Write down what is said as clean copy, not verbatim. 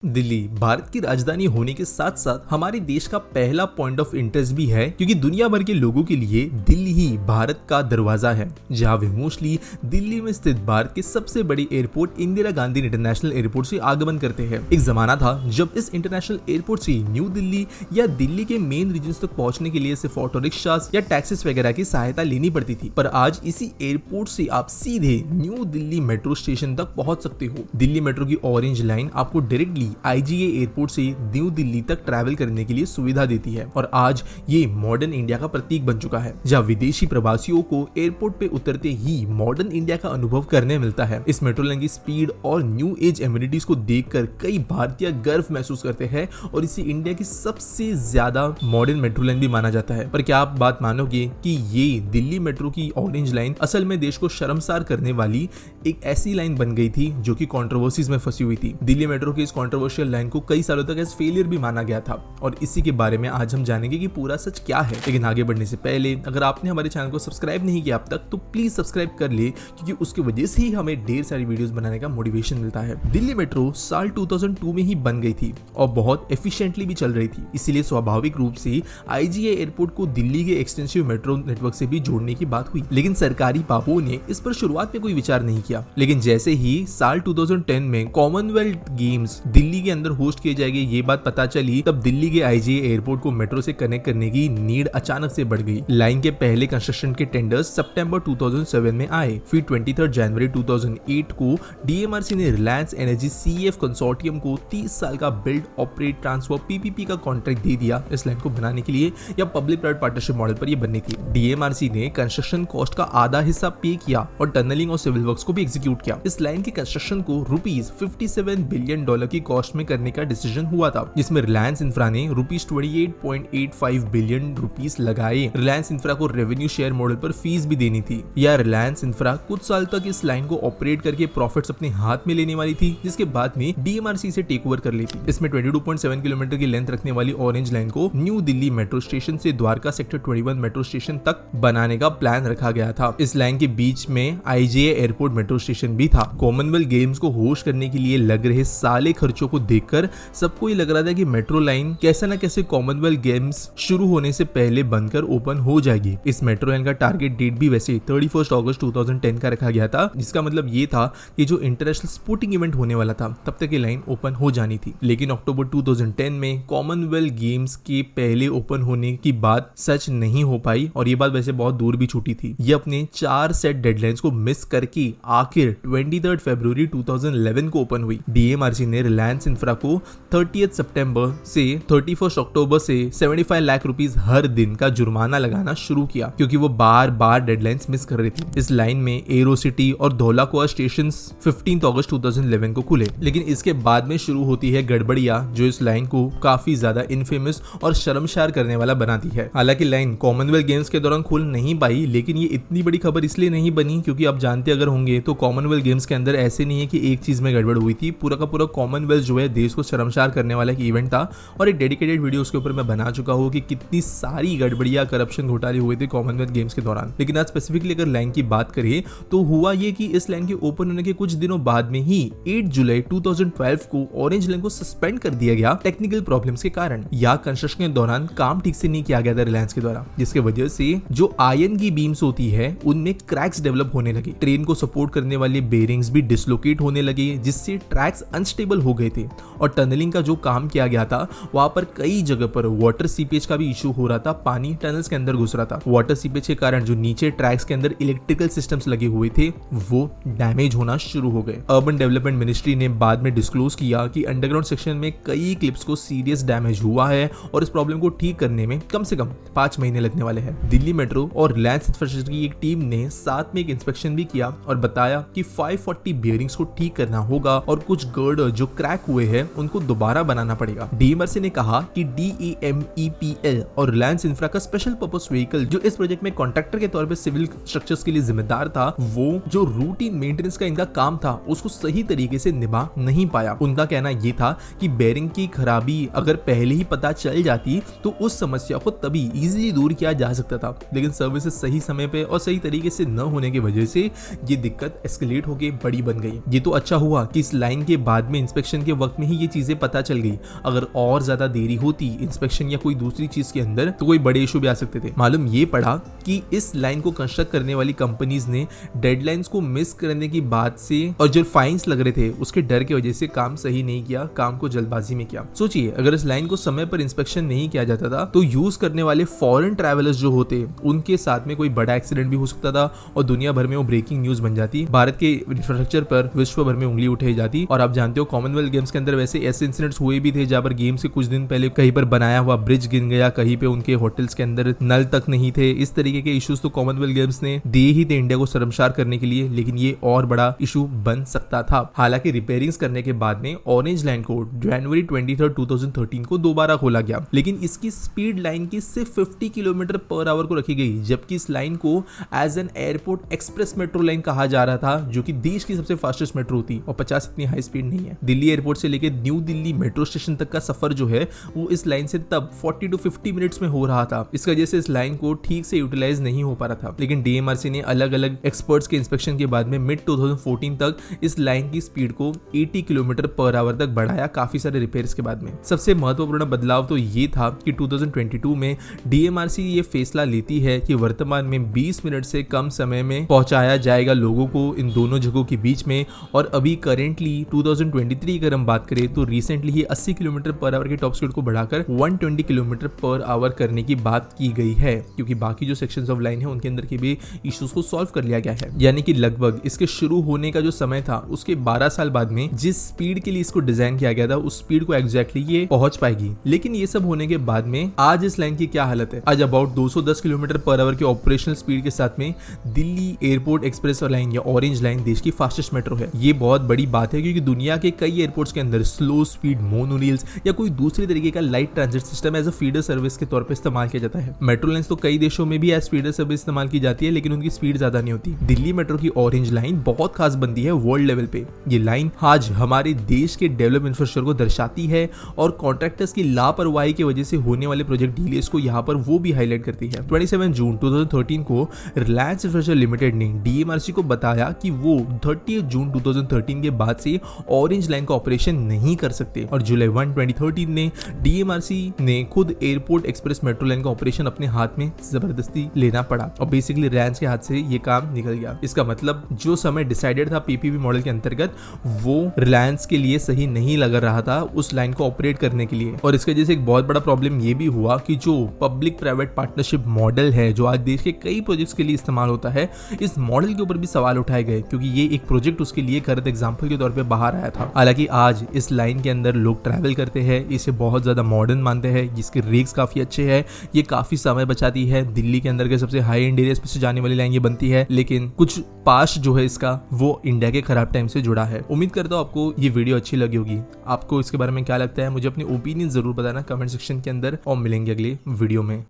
दिल्ली भारत की राजधानी होने के साथ साथ हमारे देश का पहला पॉइंट ऑफ इंटरेस्ट भी है, क्योंकि दुनिया भर के लोगों के लिए दिल्ली ही भारत का दरवाजा है, जहां वे मोस्टली दिल्ली में स्थित भारत के सबसे बड़े airport Indira Gandhi international airport से आगमन करते हैं। एक जमाना था जब इस इंटरनेशनल एयरपोर्ट से न्यू दिल्ली या दिल्ली के मेन रीजन तक पहुंचने के लिए सिर्फ ऑटो रिक्शास या टैक्सीज वगैरह की सहायता लेनी पड़ती थी, पर आज इसी एयरपोर्ट से आप सीधे न्यू दिल्ली मेट्रो स्टेशन तक पहुंच सकते हो। दिल्ली मेट्रो की ऑरेंज लाइन आपको डायरेक्टली आईजीए एयरपोर्ट से न्यू दिल्ली तक ट्रैवल करने के लिए सुविधा देती है और आज ये मॉडर्न इंडिया का प्रतीक बन चुका है, जहां विदेशी प्रवासियों को एयरपोर्ट पे उतरते ही मॉडर्न इंडिया का अनुभव करने मिलता है। इस मेट्रो लाइन की स्पीड और न्यू एज एमिनिटीज को देखकर कई भारतीय गर्व महसूस करते हैं और इसे इंडिया की सबसे ज्यादा मॉडर्न मेट्रो लाइन भी माना जाता है। पर क्या आप बात मानोगे कि ये दिल्ली मेट्रो की ऑरेंज लाइन असल में देश को शर्मसार करने वाली एक ऐसी लाइन बन गई थी जो कि कंट्रोवर्सीज में फंसी हुई थी। दिल्ली मेट्रो की इस कंट्रोवर्शियल लाइन को कई सालों तक एज फेलियर भी माना गया था और इसी के बारे में आज हम जानेंगे कि पूरा सच क्या है। लेकिन आगे बढ़ने से पहले अगर आपने हमारे चैनल को सब्सक्राइब नहीं किया अब तक तो प्लीज सब्सक्राइब कर ले, क्योंकि उसकी वजह से ही हमें ढेर सारी वीडियोस बनाने का मोटिवेशन मिलता है। दिल्ली मेट्रो साल 2002 में ही बन गई थी और बहुत एफिशिएंटली भी चल रही थी, इसीलिए स्वाभाविक रूप से आईजीए एयरपोर्ट को दिल्ली के एक्सटेंसिव मेट्रो नेटवर्क से भी जोड़ने की बात हुई। लेकिन सरकारी बाबुओं ने इस पर शुरुआत में कोई विचार नहीं किया। लेकिन जैसे ही साल 2010 में कॉमनवेल्थ गेम्स दिल्ली के अंदर होस्ट किए जाएंगे ये बात पता चली, तब दिल्ली के आईजीए एयरपोर्ट को मेट्रो से कनेक्ट करने की नीड अचानक से बढ़ गई। लाइन के पहले कंस्ट्रक्शन के टेंडर्स सितंबर 2007 में आए। फिर 23 जनवरी 2008 को डीएमआरसी ने रिलायंस एनर्जी सीएफ कंसोर्टियम को 30 साल का बिल्ड ऑपरेट ट्रांसफर पीपीपी का कॉन्ट्रैक्ट दे दिया इस लाइन को बनाने के लिए, या पब्लिक प्राइवेट पार्टनरशिप मॉडल पर यह बननी थी। डीएमआरसी ने कंस्ट्रक्शन कॉस्ट का आधा हिस्सा पे किया और टनलिंग और सिविल वर्क्स को भी एग्जीक्यूट किया। इस लाइन के कंस्ट्रक्शन को ₹57 बिलियन की कॉस्ट में करने का डिसीजन हुआ था, जिसमें रिलायंस इंफ्रा ने ₹28.85 बिलियन लगाए। रिलायंस इंफ्रा को रेवेन्यू शेयर मॉडल पर फीस भी देनी थी, या रिलायंस इंफ्रा कुछ साल तक इस लाइन को ऑपरेट करके प्रॉफिट्स अपने हाथ में लेने वाली थी, जिसके बाद में डीएमआरसी से टेक ओवर कर ली थी। इसमें 22.7 किलोमीटर की लेंथ रखने वाली ऑरेंज लाइन को न्यू दिल्ली मेट्रो स्टेशन से द्वारका सेक्टर 21 मेट्रो स्टेशन तक बनाने का प्लान रखा गया था। इस लाइन के बीच में आईजीए एयरपोर्ट मेट्रो स्टेशन भी था। कॉमनवेल्थ गेम्स को होस्ट करने के लिए लग रहे साले खर्चों को देखकर सबको ये लग रहा था कि मेट्रो लाइन कैसे न कैसे कॉमनवेल्थ गेम्स शुरू होने से पहले बनकर ओपन हो जाएगी। इस मेट्रो लाइन का टारगेट डेट भी वैसे 31 अगस्त 2010 का रखा गया था, जिसका मतलब ये था कि जो इंटरनेशनल स्पोर्टिंग इवेंट होने वाला था तब तक ये लाइन ओपन हो जानी थी। लेकिन अक्टूबर 2010 में कॉमनवेल्थ गेम्स के पहले ओपन होने की बात सच नहीं हो पाई और ये बात वैसे बहुत दूर भी छूटी थी। ये अपने 4 सेट डेडलाइंस को मिस करके आखिर 23 फरवरी 2011 को ओपन हुई। डीएमआरसी ने रिलायंस इंफ्रा को 30 सितंबर से 31 अक्टूबर से 75 लाख रुपीस हर दिन का जुर्माना लगाना शुरू किया, क्योंकि वो बार बार डेडलाइंस मिस कर रही थी। इस लाइन में एरो सिटी और धौलाकुआ स्टेशन 15 अगस्त 2011 को खुले, लेकिन इसके बाद में शुरू होती है गड़बड़ियां जो इस लाइन को काफी ज्यादा इनफेमस और शर्मसार करने वाला बनाती है। हालांकि लाइन कॉमनवेल्थ गेम्स के दौरान खुल नहीं पाई, लेकिन ये इतनी बड़ी खबर इसलिए नहीं बनी क्योंकि आप जानते अगर होंगे तो कॉमनवेल्थ गेम्स के अंदर ऐसे नहीं है कि एक चीज में गड़बड़ हुई थी। पूरा का पूरा कॉमनवेल्थ जो है देश को शर्मसार करने वाला एक इवेंट था और एक डेडिकेटेड वीडियो उसके ऊपर मैं बना चुका हूँ कि कितनी सारी गड़बड़ियां करप्शन घोटाले हुए थे कॉमनवेल्थ गेम्स के दौरान। लेकिन आज स्पेसिफिकली अगर लाइन की बात करें तो हुआ ये कि इस लाइन के ओपन होने के कुछ दिनों बाद में ही 8 जुलाई 2012 को ऑरेंज लाइन को सस्पेंड कर दिया गया टेक्निकल प्रॉब्लम्स के कारण, या कंस्ट्रक्शन के दौरान काम ठीक से नहीं किया गया था रिलायंस के द्वारा, जिसके वजह से जो आयरन की बीम्स होती है उनमें क्रैक्स डेवलप होने लगे। ट्रेन को सपोर्ट करने वाले बेरिंग्स भी डिसलोकेट होने लगे, जिससे ट्रैक्स अनस्टेबल हो गए थे और टनलिंग का जो काम किया गया था वहां पर कई जगह पर वाटर सीपेज का भी इशू हो रहा था। पानी टनल्स के अंदर घुस रहा था। वाटर सीपेज के कारण जो नीचे ट्रैक्स के अंदर इलेक्ट्रिकल सिस्टम्स लगे हुए थे वो डैमेज होना शुरू हो गए। अर्बन डेवलपमेंट मिनिस्ट्री ने बाद में डिस्क्लोज किया कि अंडरग्राउंड सेक्शन में कई क्लिप्स को सीरियस डैमेज हुआ है और इस प्रॉब्लम को ठीक करने में कम से कम 5 महीने लगने वाले हैं। दिल्ली मेट्रो और रिलायंस इंफ्रास्ट्रक्चर की एक टीम ने साथ में एक इंस्पेक्शन भी किया और बताया कि 540 बेयरिंग्स को ठीक करना होगा और कुछ गर्डर जो क्रैक हुए हैं उनको दोबारा बनाना पड़ेगा। डीएमआरसी ने कहा कि DAMEPL और रिलायंस इंफ्रा का स्पेशल पर्पस व्हीकल जो इस प्रोजेक्ट में कॉन्ट्रैक्टर के तौर पे सिविल स्ट्रक्चर्स के लिए जिम्मेदार था, वो जो रूटीन मेंटेनेंस का इनका काम था उसको सही तरीके से निभा नहीं पाया। उनका कहना ये था कि बेरिंग की खराबी अगर पहले ही पता चल जाती तो उस समस्या को तभी इजीली दूर किया जा सकता था, लेकिन सर्विसेज सही समय पे और सही तरीके से न होने की वजह से ये दिक्कत साथ एस्केलेट होके बड़ी बन गई। ये तो अच्छा हुआ कि इस लाइन के बाद में इंस्पेक्शन के वक्त में ही ये चीजें पता चल गई। अगर और ज्यादा देरी होती इंस्पेक्शन या कोई दूसरी चीज के अंदर तो कोई बड़े इशू भी आ सकते थे। मालूम ये पड़ा कि इस लाइन को कंस्ट्रक्ट करने वाली कंपनीज ने डेडलाइंस को मिस करने की बात से और जो फाइन्स लग रहे थे उसके डर की वजह से काम सही नहीं किया, काम को जल्दबाजी में किया। सोचिए अगर इस लाइन को समय पर इंस्पेक्शन नहीं किया जाता था तो यूज करने वाले फॉरेन ट्रैवलर्स जो होते उनके साथ में कोई बड़ा एक्सीडेंट भी हो सकता था और दुनिया भर में वो ब्रेकिंग न्यूज बन जाती। भारत के इंफ्रास्ट्रक्चर पर विश्व भर में उंगली उठाई जाती। और आप जानते हो कॉमनवेल्थ गेम्स के अंदर वैसे ऐसे इंसिडेंट्स हुए भी थे जहां पर गेम से कुछ दिन पहले कहीं पर बनाया हुआ ब्रिज गिर गया, कहीं पे उनके होटल्स के अंदर नल तक नहीं थे। इस तरीके के इश्यूज तो कॉमनवेल्थ गेम्स ने दिए ही थे इंडिया को शर्मसार करने के लिए, लेकिन ये और बड़ा इशू बन सकता था। हालांकि रिपेयरिंग्स करने के बाद में ऑरेंज लाइन को जनवरी 23, 2013 को दोबारा खोला गया, लेकिन इसकी स्पीड लाइन की सिर्फ 50 किलोमीटर पर आवर को रखी गई, जबकि इस लाइन को as an airport express metro line कहा जा रहा था, जो कि देश की सबसे फास्टेस्ट मेट्रो थी और 50 इतनी हाई स्पीड नहीं है। दिल्ली एयरपोर्ट से लेकर न्यू दिल्ली मेट्रो स्टेशन तक का सफर जो है वो इस लाइन से तब 40 to 50 मिनट्स में हो रहा था। इस वजह से इस लाइन को ठीक से यूटिलाइज नहीं हो पा रहा था, लेकिन डीएमआरसी ने अलग अलग एक्सपर्ट्स के इंस्पेक्शन के बाद में मिड 2014 तक इस लाइन की स्पीड को 80 किलोमीटर पर आवर तक बढ़ाया, काफी सारे रिपेयर्स के बाद में। सबसे महत्वपूर्ण बदलाव तो ये था कि 2022 में डीएमआरसी ये फैसला लेती है कि वर्तमान में 20 मिनट से कम समय में पहुंचाया जाएगा लोगों को इन दोनों जगहों के बीच में। और अभी करेंटली 2023 की अगर हम बात करें तो रिसेंटली ही 80 किलोमीटर पर आवर की टॉप स्पीड को बढ़ाकर 120 किलोमीटर पर आवर करने की बात की गई है, क्योंकि बाकी जो सेक्शंस ऑफ लाइन है उनके अंदर के भी इश्यूज को सॉल्व कर लिया गया है। यानी कि लगभग इसके शुरू होने का जो समय था उसके 12 साल बाद में जिस स्पीड के लिए इसको डिजाइन किया गया था उस स्पीड को एग्जैक्टली ये पहुंच पाएगी। लेकिन ये सब होने के बाद में आज इस लाइन की क्या हालत है? आज अबाउट 210 किलोमीटर पर आवर के ऑपरेशनल स्पीड के साथ में दिल्ली एयरपोर्ट एक्सप्रेस लाइन या ऑरेंज लाइन देश की फास्टेस्ट मेट्रो है। ये बहुत बड़ी बात है क्योंकि दुनिया के कई एयरपोर्ट्स के अंदर स्लो स्पीड मोनोरेल्स या कोई दूसरे तरीके का light transit system as a feeder service के तौर पे इस्तेमाल किया जाता है। मेट्रो लाइंस तो कई देशों में भी एज फीडर सर्विस इस्तेमाल की जाती है, लेकिन उनकी स्पीड ज्यादा नहीं होती। दिल्ली मेट्रो की ऑरेंज लाइन बहुत खास बनती है वर्ल्ड लेवल पे। ये लाइन आज हमारे देश के डेवलप इंफ्रास्ट्रक्चर को दर्शाती है और कॉन्ट्रैक्टर्स की लापरवाही की वजह से होने वाले प्रोजेक्ट डिलेस को यहाँ पर वो भी हाईलाइट करती है। 27 जून 2013 को रिलायंस इंफ्रास्ट्रक्चर लिमिटेड ने डीएमआरसी को बताया कि वो 30 जून 2013 के बाद से ऑरेंज लाइन का ऑपरेशन नहीं कर सकते और जुलाई 1, 2013 ने डीएमआरसी ने खुद एयरपोर्ट एक्सप्रेस मेट्रो लाइन का ऑपरेशन अपने हाथ में जबरदस्ती लेना पड़ा और बेसिकली रिलायंस के हाथ से ये काम निकल गया। इसका मतलब जो समय डिसाइडेड था पीपीपी मॉडल के अंतर्गत वो रिलायंस के लिए सही नहीं लग रहा था उस लाइन को ऑपरेट करने के लिए। और इसकी वजह से एक बहुत बड़ा प्रॉब्लम ये भी हुआ कि जो पब्लिक प्राइवेट पार्टनरशिप मॉडल है जो आज देश के कई प्रोजेक्ट्स के लिए इस्तेमाल होता है, इस मॉडल के ऊपर भी सवाल उठाए गए क्योंकि ये एक प्रोजेक्ट उसके लिए गलत एग्जांपल के तौर पे बाहर आया था। हालांकि आज इस लाइन के अंदर लोग ट्रैवल करते हैं, इसे बहुत ज्यादा मॉडर्न मानते हैं, जिसके रेक्स काफी अच्छे हैं, ये काफी समय बचाती है। दिल्ली के अंदर के सबसे हाई एंड एरियाज से जाने वाली लाइन ये बनती है, लेकिन कुछ पास्ट जो है इसका वो इंडिया के खराब टाइम से जुड़ा है। उम्मीद करता हूँ आपको ये वीडियो अच्छी लगी होगी। आपको इसके बारे में क्या लगता है मुझे अपनी ओपिनियन जरूर बताना कमेंट सेक्शन के अंदर और मिलेंगे अगले वीडियो में।